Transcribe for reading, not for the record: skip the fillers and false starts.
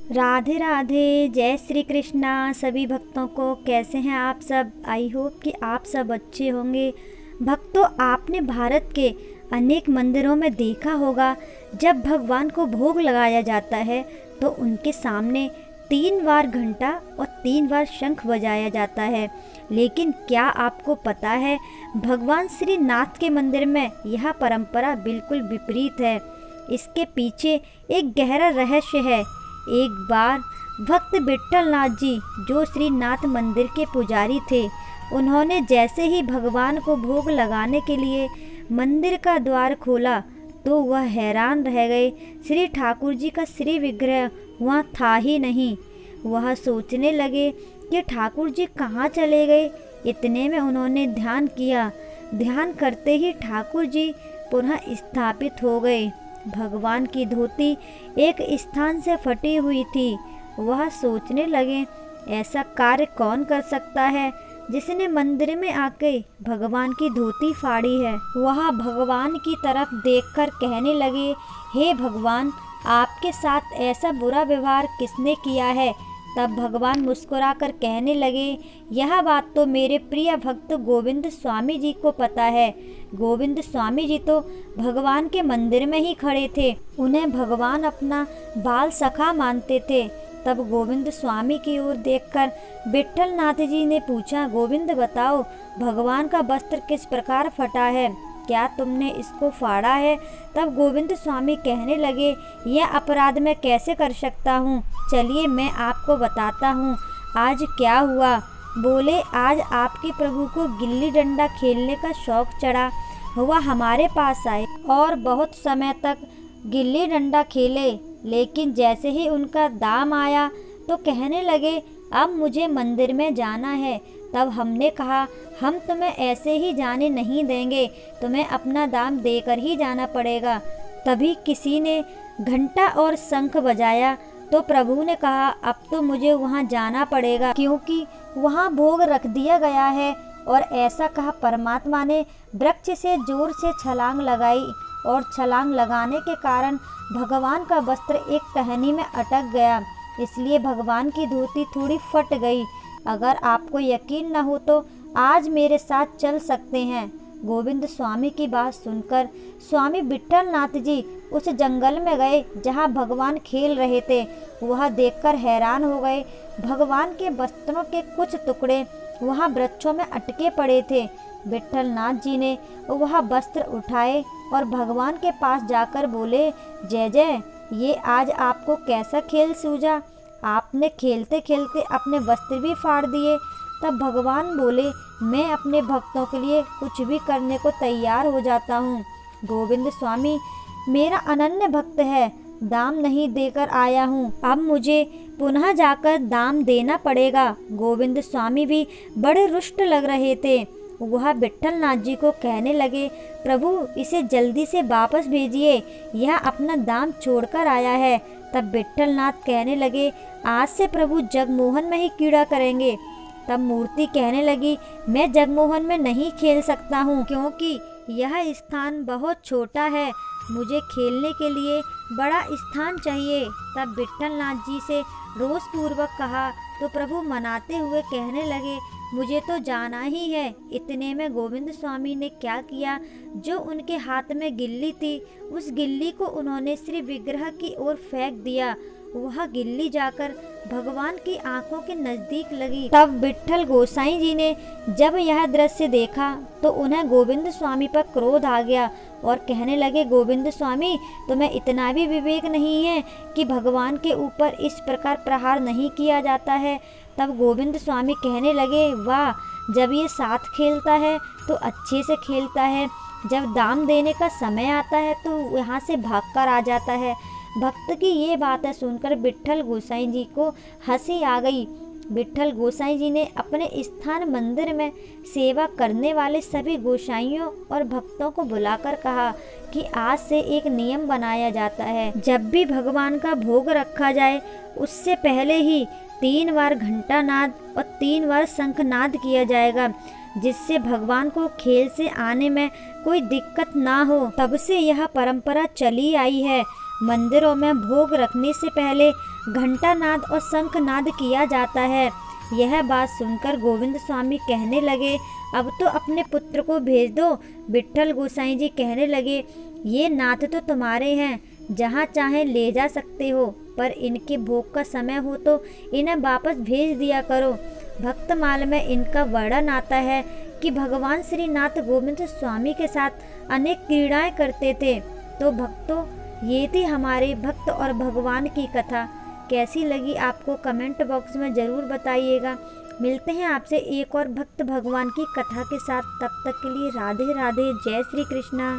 राधे राधे, जय श्री कृष्णा सभी भक्तों को। कैसे हैं आप सब? आई होप कि आप सब अच्छे होंगे। भक्तों, आपने भारत के अनेक मंदिरों में देखा होगा, जब भगवान को भोग लगाया जाता है तो उनके सामने 3 बार घंटा और 3 बार शंख बजाया जाता है। लेकिन क्या आपको पता है, भगवान श्री नाथ के मंदिर में यह परंपरा बिल्कुल विपरीत है। इसके पीछे एक गहरा रहस्य है। एक बार भक्त विट्ठल नाथ जी, जो श्री नाथ मंदिर के पुजारी थे, उन्होंने जैसे ही भगवान को भोग लगाने के लिए मंदिर का द्वार खोला तो वह हैरान रह गए। श्री ठाकुर जी का श्री विग्रह वहाँ था ही नहीं। वह सोचने लगे कि ठाकुर जी कहाँ चले गए। इतने में उन्होंने ध्यान किया। ध्यान करते ही ठाकुर जी पुनः स्थापित हो गए। भगवान की धोती एक स्थान से फटी हुई थी। वह सोचने लगे, ऐसा कार्य कौन कर सकता है जिसने मंदिर में आके भगवान की धोती फाड़ी है। वह भगवान की तरफ देखकर कहने लगे, हे भगवान, आपके साथ ऐसा बुरा व्यवहार किसने किया है? तब भगवान मुस्कुराकर कहने लगे, यह बात तो मेरे प्रिय भक्त गोविंद स्वामी जी को पता है। गोविंद स्वामी जी तो भगवान के मंदिर में ही खड़े थे। उन्हें भगवान अपना बाल सखा मानते थे। तब गोविंद स्वामी की ओर देखकर विट्ठल नाथ जी ने पूछा, गोविंद बताओ, भगवान का वस्त्र किस प्रकार फटा है? क्या तुमने इसको फाड़ा है? तब गोविंद स्वामी कहने लगे, यह अपराध मैं कैसे कर सकता हूँ? चलिए मैं आपको बताता हूँ आज क्या हुआ। बोले, आज आपके प्रभु को गिल्ली डंडा खेलने का शौक चढ़ा। वह हमारे पास आए और बहुत समय तक गिल्ली डंडा खेले, लेकिन जैसे ही उनका दाम आया तो कहने लगे, अब मुझे मंदिर में जाना है। तब हमने कहा, हम तुम्हें ऐसे ही जाने नहीं देंगे, तुम्हें अपना दाम देकर ही जाना पड़ेगा। तभी किसी ने घंटा और शंख बजाया तो प्रभु ने कहा, अब तो मुझे वहाँ जाना पड़ेगा, क्योंकि वहाँ भोग रख दिया गया है। और ऐसा कहा परमात्मा ने वृक्ष से जोर से छलांग लगाई और छलांग लगाने के कारण भगवान का वस्त्र एक टहनी में अटक गया, इसलिए भगवान की धोती थोड़ी फट गई। अगर आपको यकीन न हो तो आज मेरे साथ चल सकते हैं। गोविंद स्वामी की बात सुनकर स्वामी विट्ठल नाथ जी उस जंगल में गए जहां भगवान खेल रहे थे। वह देखकर हैरान हो गए। भगवान के वस्त्रों के कुछ टुकड़े वहां वृक्षों में अटके पड़े थे। विट्ठल नाथ जी ने वह वस्त्र उठाए और भगवान के पास जाकर बोले, जय जय, ये आज आपको कैसा खेल सूझा? आपने खेलते खेलते अपने वस्त्र भी फाड़ दिए। तब भगवान बोले, मैं अपने भक्तों के लिए कुछ भी करने को तैयार हो जाता हूँ। गोविंद स्वामी मेरा अनन्य भक्त है, दाम नहीं देकर आया हूँ, अब मुझे पुनः जाकर दाम देना पड़ेगा। गोविंद स्वामी भी बड़े रुष्ट लग रहे थे। वह विट्ठल नाथ जी को कहने लगे, प्रभु इसे जल्दी से वापस भेजिए, यह अपना दाम छोड़कर आया है। तब विट्ठल नाथ कहने लगे, आज से प्रभु जगमोहन में ही कीड़ा करेंगे। तब मूर्ति कहने लगी, मैं जगमोहन में नहीं खेल सकता हूँ, क्योंकि यह स्थान बहुत छोटा है, मुझे खेलने के लिए बड़ा स्थान चाहिए। तब विट्ठल नाथ जी से रोष पूर्वक कहा तो प्रभु मनाते हुए कहने लगे, मुझे तो जाना ही है। इतने में गोविंद स्वामी ने क्या किया, जो उनके हाथ में गिल्ली थी उस गिल्ली को उन्होंने श्री विग्रह की ओर फेंक दिया। वह गिल्ली जाकर भगवान की आंखों के नजदीक लगी। तब विट्ठल गोसाई जी ने जब यह दृश्य देखा तो उन्हें गोविंद स्वामी पर क्रोध आ गया और कहने लगे, गोविंद स्वामी, तुम्हें इतना भी विवेक नहीं है कि भगवान के ऊपर इस प्रकार प्रहार नहीं किया जाता है। तब गोविंद स्वामी कहने लगे, वाह, जब ये साथ खेलता है तो अच्छे से खेलता है, जब दाम देने का समय आता है तो यहाँ से भागकर आ जाता है। भक्त की ये बातें सुनकर विट्ठल गोसाई जी को हंसी आ गई। विट्ठल गोसाई जी ने अपने स्थान मंदिर में सेवा करने वाले सभी गोसाइयों और भक्तों को बुलाकर कहा कि आज से एक नियम बनाया जाता है, जब भी भगवान का भोग रखा जाए उससे पहले ही 3 बार घंटा नाद और 3 बार शंख नाद किया जाएगा। जिससे भगवान को खेल से आने में कोई दिक्कत ना हो। तब से यह परंपरा चली आई है। मंदिरों में भोग रखने से पहले घंटा नाद और शंख नाद किया जाता है। यह बात सुनकर गोविंद स्वामी कहने लगे, अब तो अपने पुत्र को भेज दो। विट्ठल गोसाई जी कहने लगे, ये नाथ तो तुम्हारे हैं, जहाँ चाहे ले जा सकते हो, पर इनके भोग का समय हो तो इन्हें वापस भेज दिया करो। भक्तमाल में इनका वर्णन आता है कि भगवान श्री नाथ गोविंद स्वामी के साथ अनेक क्रीड़ाएं करते थे। तो भक्तों, ये थी हमारे भक्त और भगवान की कथा। कैसी लगी आपको कमेंट बॉक्स में ज़रूर बताइएगा। मिलते हैं आपसे एक और भक्त भगवान की कथा के साथ। तब तक के लिए राधे राधे, जय श्री कृष्णा।